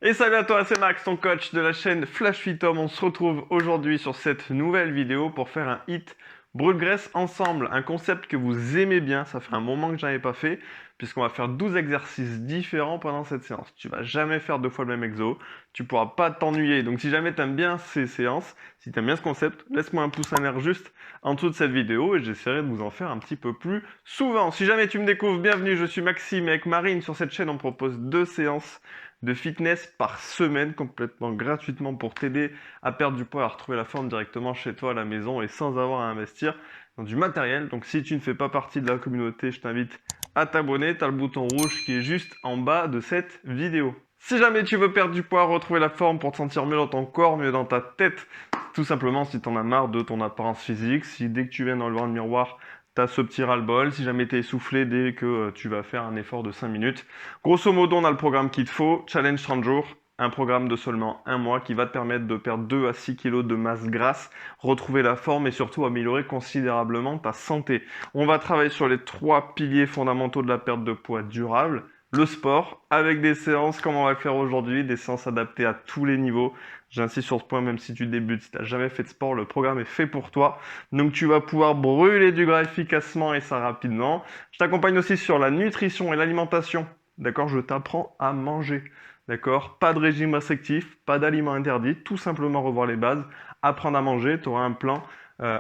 Et salut à toi, c'est Max, ton coach de la chaîne Flash Fit Homme. On se retrouve aujourd'hui sur cette nouvelle vidéo pour faire un hit brûle-graisse ensemble. Un concept que vous aimez bien, ça fait un moment que je n'avais pas fait, puisqu'on va faire 12 exercices différents pendant cette séance. Tu vas jamais faire deux fois le même exo, tu pourras pas t'ennuyer. Donc si jamais tu aimes bien ces séances, si tu aimes bien ce concept, laisse-moi un pouce en l'air juste en dessous de cette vidéo et j'essaierai de vous en faire un petit peu plus souvent. Si jamais tu me découvres, bienvenue, je suis Maxime et avec Marine sur cette chaîne on propose 2 séances de fitness par semaine complètement gratuitement pour t'aider à perdre du poids, à retrouver la forme directement chez toi à la maison et sans avoir à investir dans du matériel. Donc si tu ne fais pas partie de la communauté, je t'invite à t'abonner. Tu as le bouton rouge qui est juste en bas de cette vidéo. Si jamais tu veux perdre du poids, retrouver la forme pour te sentir mieux dans ton corps, mieux dans ta tête, tout simplement si tu en as marre de ton apparence physique, si dès que tu viens dans le miroir, tu as ce petit ras-le-bol, si jamais tu es essoufflé dès que tu vas faire un effort de 5 minutes. Grosso modo, on a le programme qu'il te faut, Challenge 30 jours, un programme de seulement 1 mois qui va te permettre de perdre 2 à 6 kg de masse grasse, retrouver la forme et surtout améliorer considérablement ta santé. On va travailler sur les 3 piliers fondamentaux de la perte de poids durable. Le sport, avec des séances comme on va le faire aujourd'hui, des séances adaptées à tous les niveaux. J'insiste sur ce point, même si tu débutes, si tu n'as jamais fait de sport, le programme est fait pour toi. Donc tu vas pouvoir brûler du gras efficacement et ça rapidement. Je t'accompagne aussi sur la nutrition et l'alimentation. D'accord? Je t'apprends à manger. D'accord? Pas de régime restrictif, pas d'aliments interdits, tout simplement revoir les bases, apprendre à manger, tu auras un plan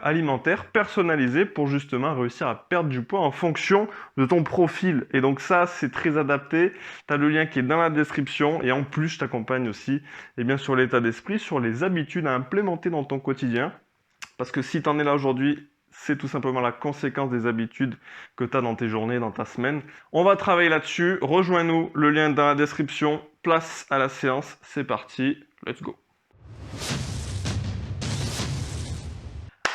alimentaire personnalisé pour justement réussir à perdre du poids en fonction de ton profil. Et donc ça, c'est très adapté. Tu as le lien qui est dans la description et en plus, je t'accompagne aussi sur l'état d'esprit, sur les habitudes à implémenter dans ton quotidien. Parce que si tu en es là aujourd'hui, c'est tout simplement la conséquence des habitudes que tu as dans tes journées, dans ta semaine. On va travailler là-dessus. Rejoins-nous, le lien est dans la description. Place à la séance, c'est parti, let's go.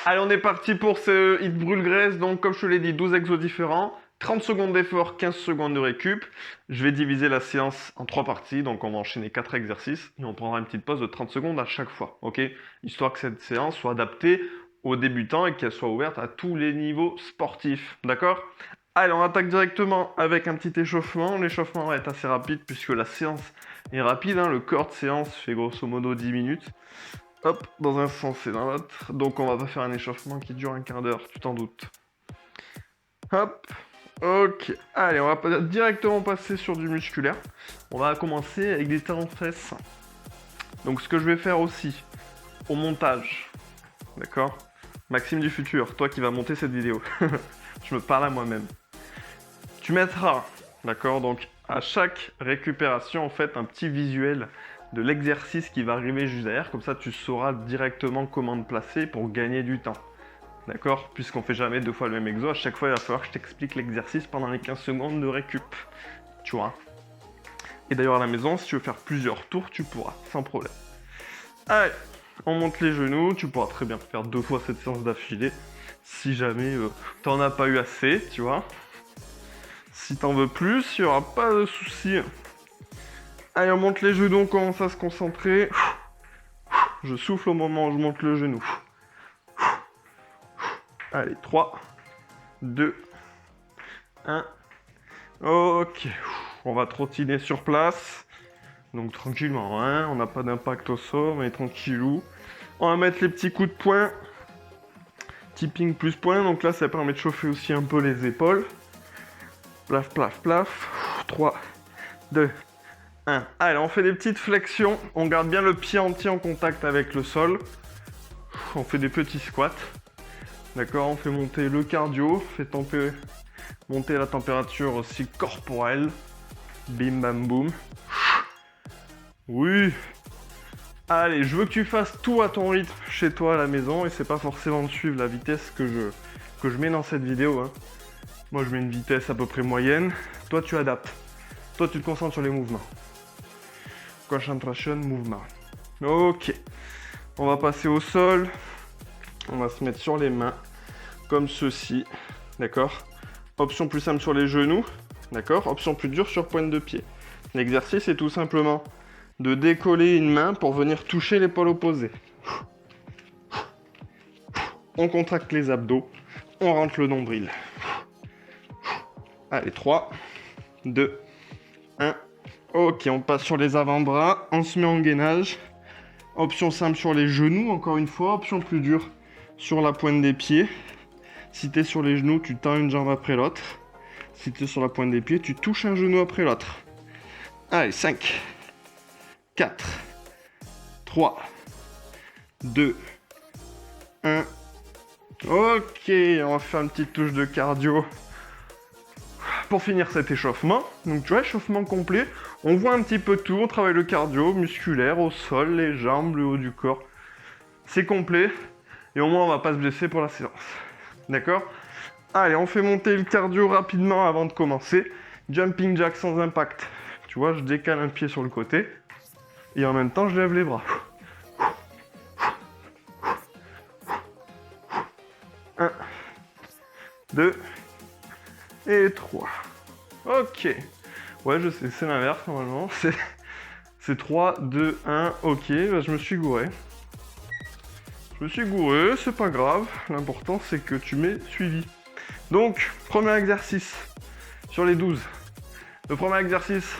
Allez, on est parti pour ce hit brûle-graisse. Donc, comme je te l'ai dit, 12 exos différents. 30 secondes d'effort, 15 secondes de récup. Je vais diviser la séance en 3 parties. Donc, on va enchaîner 4 exercices et on prendra une petite pause de 30 secondes à chaque fois. Ok? Histoire que cette séance soit adaptée aux débutants et qu'elle soit ouverte à tous les niveaux sportifs. D'accord? Allez, on attaque directement avec un petit échauffement. L'échauffement va être assez rapide puisque la séance est rapide. Le corps de séance fait grosso modo 10 minutes. Hop, dans un sens et dans l'autre. Donc on va pas faire un échauffement qui dure un quart d'heure, tu t'en doutes. Hop, ok. Allez, on va directement passer sur du musculaire. On va commencer avec des talons de fesses. Donc ce que je vais faire aussi, au montage, d'accord? Maxime du futur, toi qui vas monter cette vidéo, je me parle à moi-même. Tu mettras, d'accord, donc à chaque récupération, en fait, un petit visuel de l'exercice qui va arriver juste derrière. Comme ça, tu sauras directement comment te placer pour gagner du temps. D'accord? Puisqu'on fait jamais 2 fois le même exo, à chaque fois, il va falloir que je t'explique l'exercice pendant les 15 secondes de récup. Tu vois? Et d'ailleurs, à la maison, si tu veux faire plusieurs tours, tu pourras, sans problème. Allez, on monte les genoux. Tu pourras très bien faire 2 fois cette séance d'affilée. Si jamais t'en as pas eu assez, tu vois? Si t'en veux plus, il n'y aura pas de souci. Allez, on monte les genoux, on commence à se concentrer. Je souffle au moment où je monte le genou. Allez, 3, 2, 1. Ok. On va trottiner sur place. Donc tranquillement, hein. On n'a pas d'impact au sol, mais tranquillou. On va mettre les petits coups de poing. Tipping plus poing. Donc là, ça permet de chauffer aussi un peu les épaules. Plaf, plaf, plaf. 3, 2, 1. Allez, on fait des petites flexions. On garde bien le pied entier en contact avec le sol. On fait des petits squats. D'accord, on fait monter le cardio, monter la température aussi corporelle. Bim bam boum. Oui. Allez, je veux que tu fasses tout à ton rythme chez toi à la maison et c'est pas forcément de suivre la vitesse que je mets dans cette vidéo. Hein. Moi, je mets une vitesse à peu près moyenne. Toi, tu adaptes. Toi, tu te concentres sur les mouvements. Concentration, mouvement. Ok. On va passer au sol. On va se mettre sur les mains. Comme ceci. D'accord? Option plus simple sur les genoux. D'accord? Option plus dure sur pointe de pied. L'exercice est tout simplement de décoller une main pour venir toucher l'épaule opposée. On contracte les abdos. On rentre le nombril. Allez, 3, 2, 1. Ok, on passe sur les avant-bras, on se met en gainage. Option simple sur les genoux, encore une fois. Option plus dure sur la pointe des pieds. Si tu es sur les genoux, tu tends une jambe après l'autre. Si tu es sur la pointe des pieds, tu touches un genou après l'autre. Allez, 5, 4, 3, 2, 1. Ok, on va faire une petite touche de cardio pour finir cet échauffement. Donc tu vois, échauffement complet. On voit un petit peu tout, on travaille le cardio, musculaire, au sol, les jambes, le haut du corps. C'est complet. Et au moins, on va pas se blesser pour la séance. D'accord? Allez, on fait monter le cardio rapidement avant de commencer. Jumping jack sans impact. Tu vois, je décale un pied sur le côté. Et en même temps, je lève les bras. 1, 2 et 3. Ok. Ouais, je sais, c'est l'inverse normalement. C'est 3, 2, 1. Ok, bah, je me suis gouré. C'est pas grave. L'important, c'est que tu m'aies suivi. Donc, premier exercice sur les 12. Le premier exercice,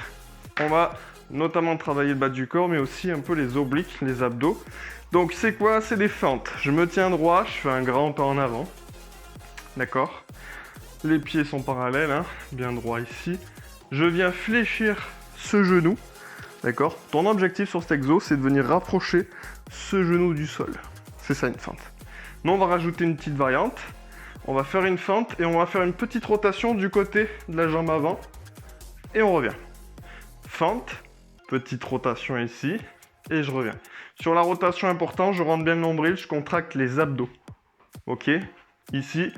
on va notamment travailler le bas du corps, mais aussi un peu les obliques, les abdos. Donc, c'est quoi? C'est des fentes. Je me tiens droit, je fais un grand pas en avant. D'accord? Les pieds sont parallèles, hein, bien droit ici. Je viens fléchir ce genou. D'accord? Ton objectif sur cet exo, c'est de venir rapprocher ce genou du sol. C'est ça une fente. Nous, on va rajouter une petite variante. On va faire une fente et on va faire une petite rotation du côté de la jambe avant. Et on revient. Fente, petite rotation ici, et je reviens. Sur la rotation importante, je rentre bien le nombril, je contracte les abdos. Ok? Ici.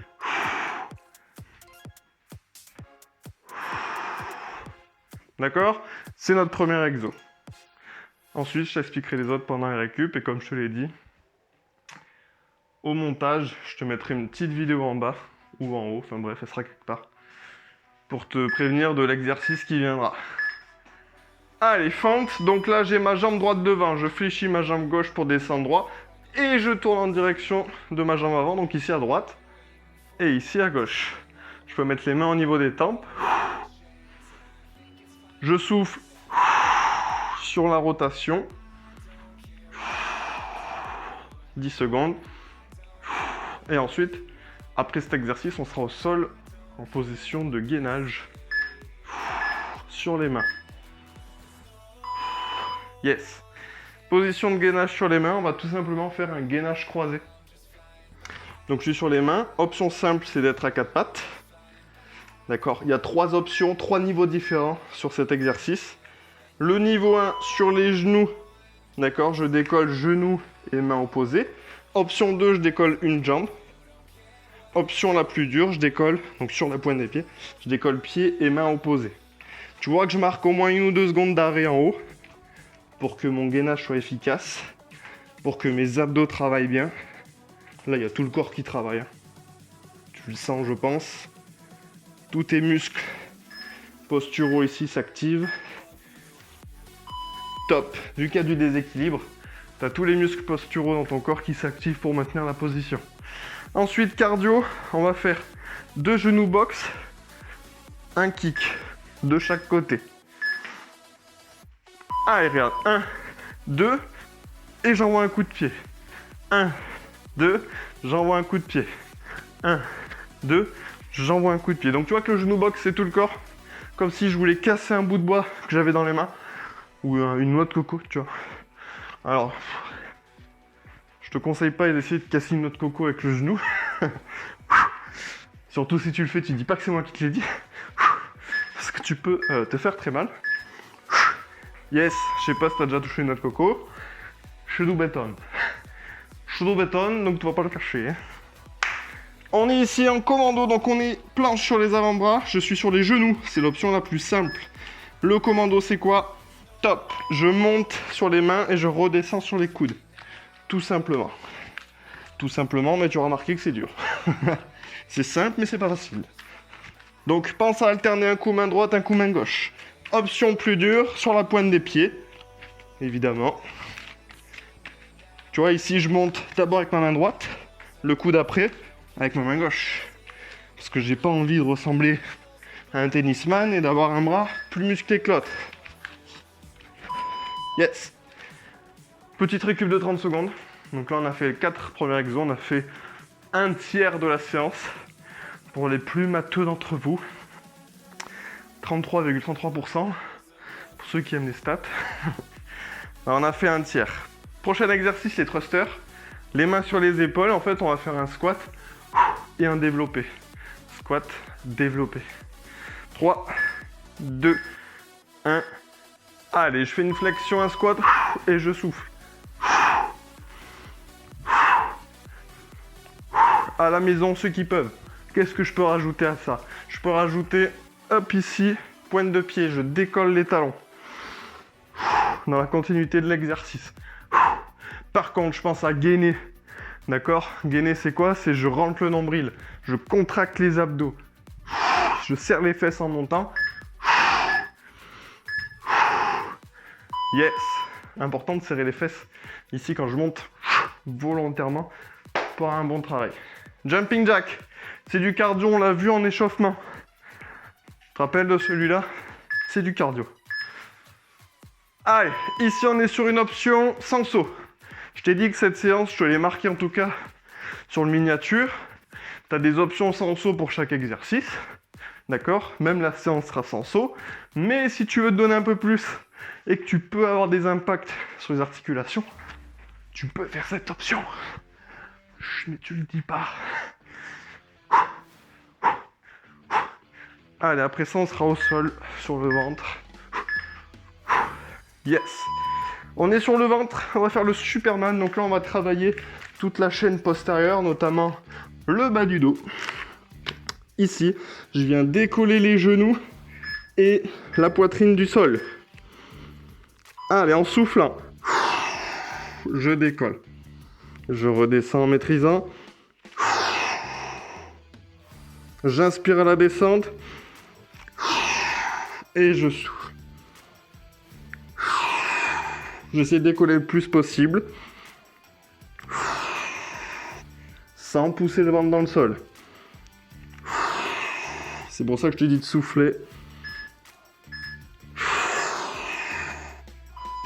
D'accord? C'est notre premier exo. Ensuite, je t'expliquerai les autres pendant les récup, et comme je te l'ai dit, au montage, je te mettrai une petite vidéo en bas, ou en haut, enfin bref, elle sera quelque part, pour te prévenir de l'exercice qui viendra. Allez, fente, donc là j'ai ma jambe droite devant, je fléchis ma jambe gauche pour descendre droit, et je tourne en direction de ma jambe avant, donc ici à droite, et ici à gauche. Je peux mettre les mains au niveau des tempes. Je souffle sur la rotation. 10 secondes. Et ensuite, après cet exercice, on sera au sol en position de gainage sur les mains. Yes. Position de gainage sur les mains, on va tout simplement faire un gainage croisé. Donc je suis sur les mains. Option simple, c'est d'être à 4 pattes. D'accord? Il y a 3 options, 3 niveaux différents sur cet exercice. Le niveau 1, sur les genoux. D'accord? Je décolle genoux et mains opposées. Option 2, je décolle une jambe. Option la plus dure, je décolle, donc sur la pointe des pieds, je décolle pieds et mains opposés. Tu vois que je marque au moins 1 ou 2 secondes d'arrêt en haut pour que mon gainage soit efficace, pour que mes abdos travaillent bien. Là, il y a tout le corps qui travaille. Tu le sens, je pense. Tous tes muscles posturaux ici s'activent. Top. Vu qu'il y a du déséquilibre, tu as tous les muscles posturaux dans ton corps qui s'activent pour maintenir la position. Ensuite, cardio, on va faire 2 genoux box, un kick de chaque côté. Allez, regarde. 1, 2, et j'envoie un coup de pied. 1, 2, j'envoie un coup de pied. 1, 2, j'envoie un coup de pied. Donc tu vois que le genou box, c'est tout le corps. Comme si je voulais casser un bout de bois que j'avais dans les mains. Ou une noix de coco, tu vois. Alors, je te conseille pas d'essayer de casser une noix de coco avec le genou. Surtout si tu le fais, tu dis pas que c'est moi qui te l'ai dit. Parce que tu peux te faire très mal. Yes, je sais pas si t'as déjà touché une noix de coco. Chedou béton. Chedou béton, donc tu vas pas le cacher. Hein. On est ici en commando, donc on est planche sur les avant-bras. Je suis sur les genoux, c'est l'option la plus simple. Le commando, c'est quoi? Top. Je monte sur les mains et je redescends sur les coudes. Tout simplement. Tout simplement, mais tu as remarqué que c'est dur. C'est simple, mais c'est pas facile. Donc, pense à alterner un coup main droite, un coup main gauche. Option plus dure, sur la pointe des pieds. Évidemment. Tu vois, ici, je monte d'abord avec ma main droite. Le coup d'après, avec ma main gauche. Parce que j'ai pas envie de ressembler à un tennisman et d'avoir un bras plus musclé que l'autre. Yes. Petite récup de 30 secondes. Donc là, on a fait les 4 premiers exos. On a fait un tiers de la séance. Pour les plus matheux d'entre vous. 33,33%. Pour ceux qui aiment les stats. Alors, on a fait un tiers. Prochain exercice, les thrusters. Les mains sur les épaules. En fait, on va faire un squat et un développé. Squat, développé. 3, 2, 1. Allez, je fais une flexion, un squat et je souffle. À la maison, ceux qui peuvent. Qu'est-ce que je peux rajouter à ça? Je peux rajouter, hop ici, pointe de pied, je décolle les talons. Dans la continuité de l'exercice. Par contre, je pense à gainer. D'accord? Gainer, c'est quoi? C'est je rentre le nombril, je contracte les abdos, je serre les fesses en montant. Yes! Important de serrer les fesses ici quand je monte volontairement pour un bon travail. Jumping jack, c'est du cardio, on l'a vu en échauffement. Tu te rappelles de celui-là? C'est du cardio. Allez, ici on est sur une option sans saut. Je t'ai dit que cette séance, je te l'ai marqué en tout cas sur le miniature. Tu as des options sans saut pour chaque exercice. D'accord? Même la séance sera sans saut. Mais si tu veux te donner un peu plus et que tu peux avoir des impacts sur les articulations, tu peux faire cette option. Mais tu le dis pas. Allez, après ça, on sera au sol, sur le ventre. Yes. On est sur le ventre, on va faire le Superman. Donc là, on va travailler toute la chaîne postérieure, notamment le bas du dos. Ici, je viens décoller les genoux et la poitrine du sol. Allez, en soufflant, je décolle. Je redescends en maîtrisant. J'inspire à la descente. Et je souffle. J'essaie de décoller le plus possible. Sans pousser le ventre dans le sol. C'est pour ça que je te dis de souffler.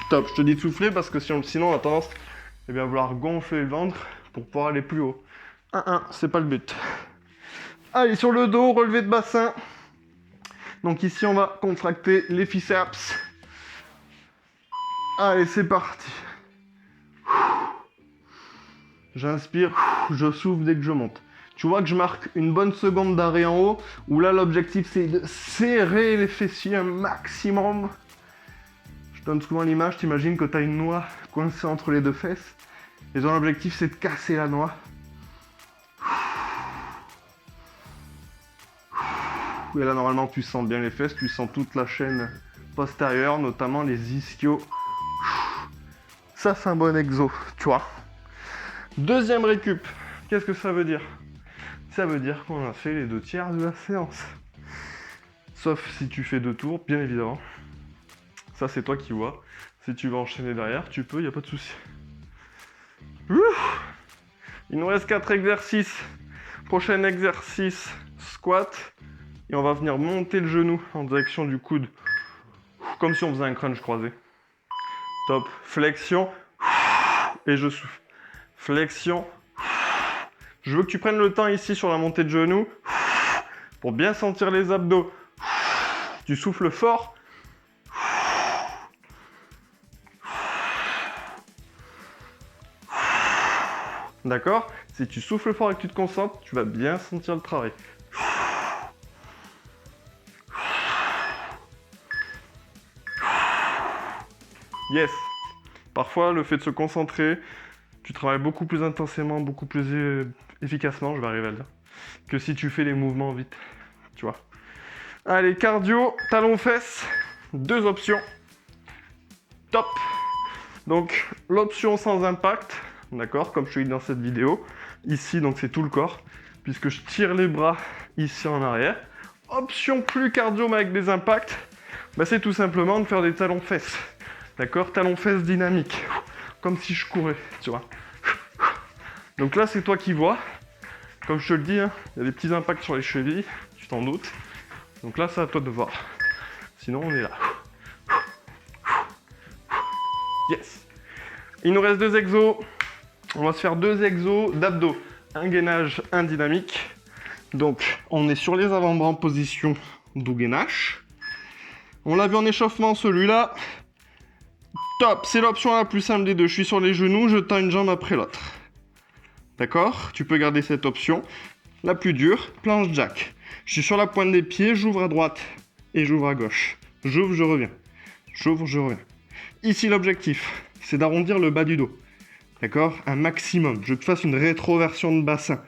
Top, je te dis de souffler parce que sinon on a tendance à vouloir gonfler le ventre pour pouvoir aller plus haut. 1-1, c'est pas le but. Allez, sur le dos, relevé de bassin. Donc ici, on va contracter les biceps. Allez, c'est parti. J'inspire, je souffle dès que je monte. Tu vois que je marque une bonne seconde d'arrêt en haut, où là, l'objectif, c'est de serrer les fessiers un maximum. Je donne souvent l'image, t'imagines que tu as une noix coincée entre les deux fesses. Et ton objectif, c'est de casser la noix. Et là, normalement, tu sens bien les fesses, tu sens toute la chaîne postérieure, notamment les ischios. Ça, c'est un bon exo, tu vois. Deuxième récup, qu'est-ce que ça veut dire? Ça veut dire qu'on a fait les 2 tiers de la séance. Sauf si tu fais 2 tours, bien évidemment. Ça, c'est toi qui vois. Si tu veux enchaîner derrière, tu peux, il n'y a pas de souci. Il nous reste 4 exercices. Prochain exercice, squat. Et on va venir monter le genou en direction du coude. Comme si on faisait un crunch croisé. Top. Flexion. Et je souffle. Flexion. Je veux que tu prennes le temps ici sur la montée de genou pour bien sentir les abdos. Tu souffles fort. D'accord? Si tu souffles fort et que tu te concentres, tu vas bien sentir le travail. Yes. Parfois, le fait de se concentrer, tu travailles beaucoup plus intensément, beaucoup plus efficacement, je vais arriver à le dire, que si tu fais les mouvements vite, tu vois. Allez, cardio, talons-fesses, 2 options. Top. Donc, l'option sans impact, d'accord, comme je te dis dans cette vidéo. Ici, donc c'est tout le corps, puisque je tire les bras ici en arrière. Option plus cardio, mais avec des impacts, bah, c'est tout simplement de faire des talons-fesses. D'accord? Talons-fesses dynamiques. Comme si je courais, tu vois. Donc là, c'est toi qui vois. Comme je te le dis, hein, il y a des petits impacts sur les chevilles, tu t'en doutes. Donc là, c'est à toi de voir. Sinon, on est là. Yes. Il nous reste 2 exos. On va se faire 2 exos d'abdos. Un gainage, un dynamique. Donc, on est sur les avant-bras en position do gainage. On l'a vu en échauffement, celui-là. Top, c'est l'option la plus simple des deux. Je suis sur les genoux, je tends une jambe après l'autre. D'accord? Tu peux garder cette option. La plus dure, planche jack. Je suis sur la pointe des pieds, j'ouvre à droite et j'ouvre à gauche. J'ouvre, je reviens. J'ouvre, je reviens. Ici, l'objectif, c'est d'arrondir le bas du dos. D'accord? Un maximum. Je te fasse une rétroversion de bassin.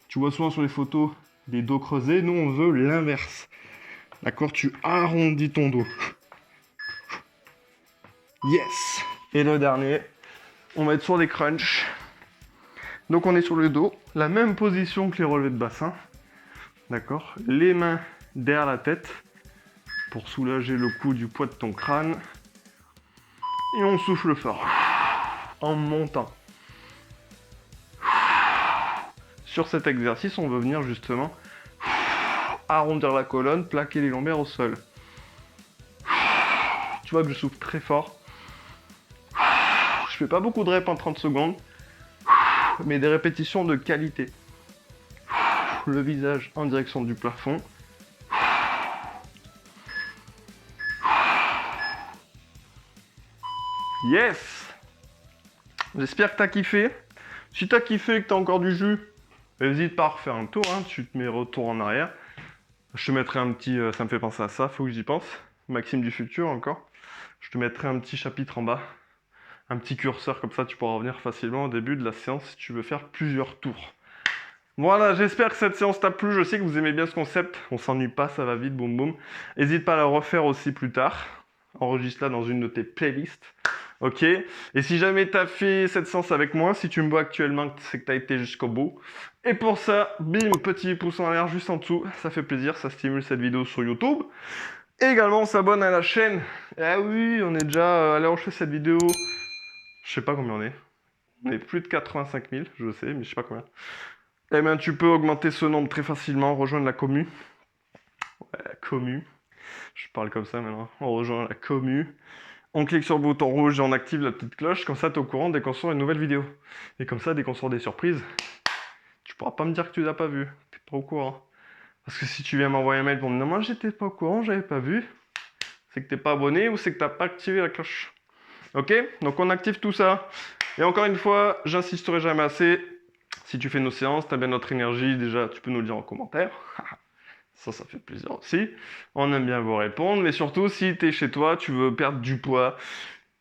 Tu vois souvent sur les photos des dos creusés. Nous, on veut l'inverse. D'accord? Tu arrondis ton dos. Yes! Et le dernier, on va être sur des crunchs. Donc on est sur le dos, la même position que les relevés de bassin. D'accord? Les mains derrière la tête pour soulager le coup du poids de ton crâne. Et on souffle fort en montant. Sur cet exercice, on veut venir justement arrondir la colonne, plaquer les lombaires au sol. Tu vois que je souffle très fort. Je fais pas beaucoup de reps en 30 secondes, mais des répétitions de qualité. Le visage en direction du plafond. Yes! J'espère que tu as kiffé. Si tu as kiffé et que tu as encore du jus, n'hésite pas à refaire un tour. Hein. Tu te mets retour en arrière. Je te mettrai un petit... ça me fait penser à ça, faut que j'y pense. Maxime du futur encore. Je te mettrai un petit chapitre en bas. Un petit curseur, comme ça tu pourras revenir facilement au début de la séance si tu veux faire plusieurs tours. Voilà, j'espère que cette séance t'a plu. Je sais que vous aimez bien ce concept. On s'ennuie pas, ça va vite, boum boum. N'hésite pas à la refaire aussi plus tard. Enregistre-la dans une de tes playlists. Ok? Et si jamais tu as fait cette séance avec moi, si tu me vois actuellement, c'est que tu as été jusqu'au bout. Et pour ça, bim, petit pouce en l'air juste en dessous. Ça fait plaisir, ça stimule cette vidéo sur YouTube. Et également, on s'abonne à la chaîne. Ah oui, on est déjà à l'heure où je fais cette vidéo. Je sais pas combien on est. On est plus de 85 000, je sais, mais je sais pas combien. Eh bien, tu peux augmenter ce nombre très facilement, rejoindre la commu. Ouais, la commu. Je parle comme ça maintenant. On rejoint la commu. On clique sur le bouton rouge et on active la petite cloche. Comme ça, tu es au courant dès qu'on sort une nouvelle vidéo. Et comme ça, dès qu'on sort des surprises, tu pourras pas me dire que tu l'as pas vu. Tu n'es pas au courant. Parce que si tu viens m'envoyer un mail pour me dire « Moi, j'étais pas au courant, j'avais pas vu », c'est que t'es pas abonné ou c'est que t'as pas activé la cloche. Ok? Donc on active tout ça. Et encore une fois, j'insisterai jamais assez. Si tu fais nos séances, tu as bien notre énergie, déjà, tu peux nous le dire en commentaire. Ça fait plaisir aussi. On aime bien vous répondre. Mais surtout, si tu es chez toi, tu veux perdre du poids,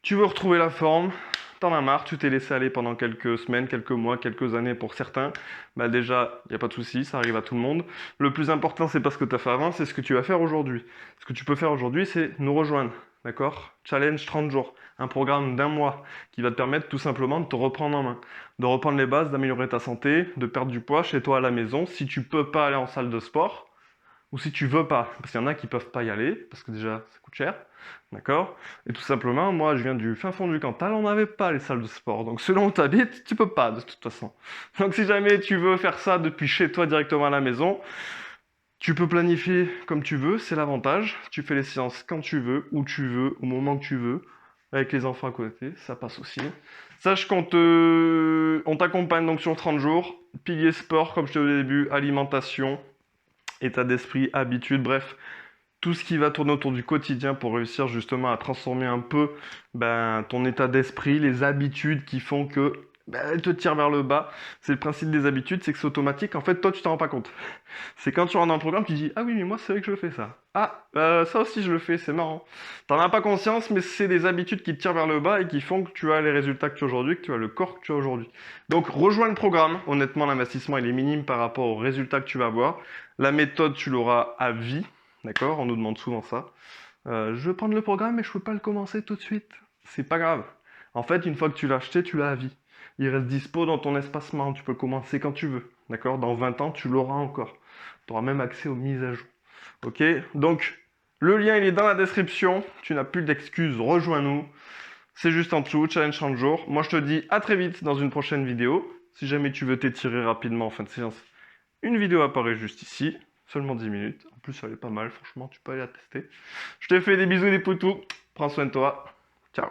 tu veux retrouver la forme, t'en as marre, tu t'es laissé aller pendant quelques semaines, quelques mois, quelques années pour certains, bah déjà, il n'y a pas de souci, ça arrive à tout le monde. Le plus important, c'est pas ce que tu as fait avant, c'est ce que tu vas faire aujourd'hui. Ce que tu peux faire aujourd'hui, c'est nous rejoindre, d'accord? Challenge 30 jours, un programme d'1 mois qui va te permettre tout simplement de te reprendre en main, de reprendre les bases, d'améliorer ta santé, de perdre du poids chez toi à la maison. Si tu peux pas aller en salle de sport, ou si tu veux pas, parce qu'il y en a qui peuvent pas y aller, parce que déjà, ça coûte cher, d'accord? Et tout simplement, moi, je viens du fin fond du Cantal, on n'avait pas les salles de sport, donc selon où tu habites, tu peux pas, de toute façon. Donc si jamais tu veux faire ça depuis chez toi directement à la maison, tu peux planifier comme tu veux, c'est l'avantage. Tu fais les séances quand tu veux, où tu veux, au moment que tu veux, avec les enfants à côté, ça passe aussi. Sache on t'accompagne donc sur 30 jours, pilier sport, comme je te l'ai dit au début, alimentation, état d'esprit, habitude, bref, tout ce qui va tourner autour du quotidien pour réussir justement à transformer un peu ton état d'esprit, les habitudes qui font que elles te tirent vers le bas. C'est le principe des habitudes, c'est que c'est automatique. En fait, toi, tu t'en rends pas compte. C'est quand tu rentres dans un programme, tu dis « Ah oui, mais moi, c'est vrai que je fais ça. Ah, ça aussi, je le fais, c'est marrant. » T'en as pas conscience, mais c'est des habitudes qui te tirent vers le bas et qui font que tu as les résultats que tu as aujourd'hui, que tu as le corps que tu as aujourd'hui. Donc, rejoins le programme. Honnêtement, l'investissement, il est minime par rapport aux résultats que tu vas avoir. La méthode, tu l'auras à vie. D'accord? On nous demande souvent ça. Je veux prendre le programme, mais je peux pas le commencer tout de suite. C'est pas grave. En fait, une fois que tu l'as acheté, tu l'as à vie. Il reste dispo dans ton espacement, tu peux le commencer quand tu veux. D'accord? Dans 20 ans, tu l'auras encore. Tu auras même accès aux mises à jour. Ok? Donc, le lien, il est dans la description. Tu n'as plus d'excuses, rejoins-nous. C'est juste en dessous, challenge 30 jours. Moi, je te dis à très vite dans une prochaine vidéo. Si jamais tu veux t'étirer rapidement en fin de séance, une vidéo apparaît juste ici. Seulement 10 minutes. En plus, elle est pas mal, franchement, tu peux aller la tester. Je te fais des bisous, des poutous. Prends soin de toi. Ciao.